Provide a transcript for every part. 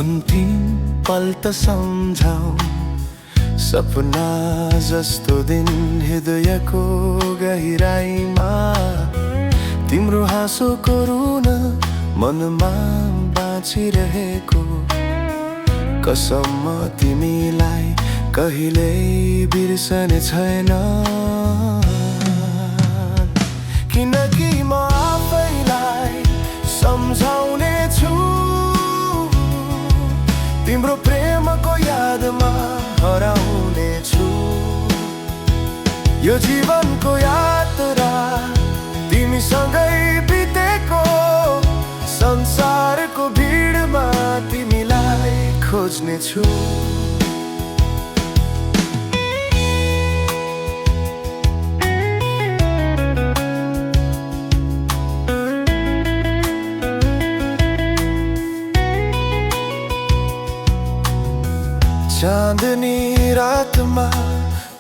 अन्तिम पल त सम्झाऊ, सपना जस्तो दिन हृदयको गहिराईमा। तिम्रो हाँसोको रुन मनमा बाँचिरहेको, कसम तिमीलाई कहिल्यै बिर्सने छैन। किनकि म आफैलाई सम्झाउने छु, तिम्रो प्रेमको यादमा हराउने छु। यो जीवनको यात्रा तिमीसँगै बितेको, संसारको भिडमा तिमीलाई खोज्ने छु। चाँदनी रातमा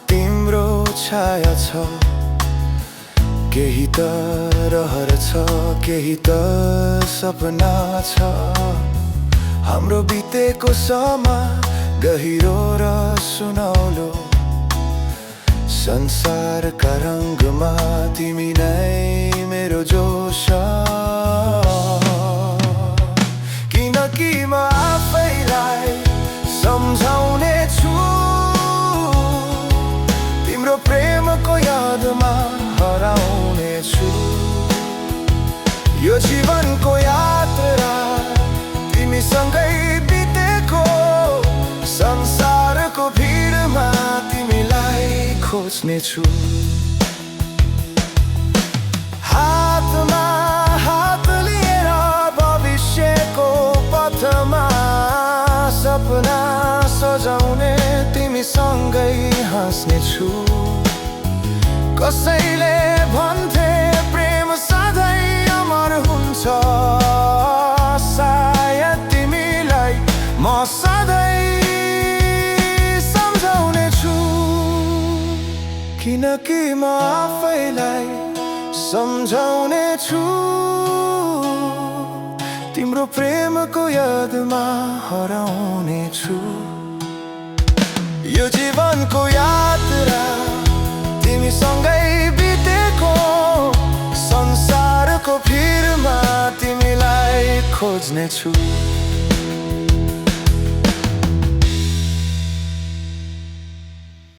तिम्रो छाया छ, केही त रहर छ, केही त सपना छ। हाम्रो बितेको समय गहिरो र सुनौलो, संसारका रङ्गमा तिमी नै मेरो जोस। किनकि म आफैलाई सम्झाउने छु, तिम्रो प्रेमको यादमा हराउने छु। यो जीवनको यात्रा तिमीसँगै बितेको, संसारको भिडमा तिमीलाई खोज्ने छु। हातमा हात लिएर भविष्यको पथमा सपना सजाउने, तिमीसँगै हाँस्ने छु। कसैले भन्थे प्रेम सधैँ अमर हुन्छ, सायद तिमीलाई म सधैँ सम्झाउने छु। किनकि म आफैलाई सम्झाउने छु, तिम्रो प्रेमको यादमा हराउने छु। यो जीवनको यात्रा तिमीसँगै बितेको, संसारको भिडमा तिमीलाई खोज्ने छु।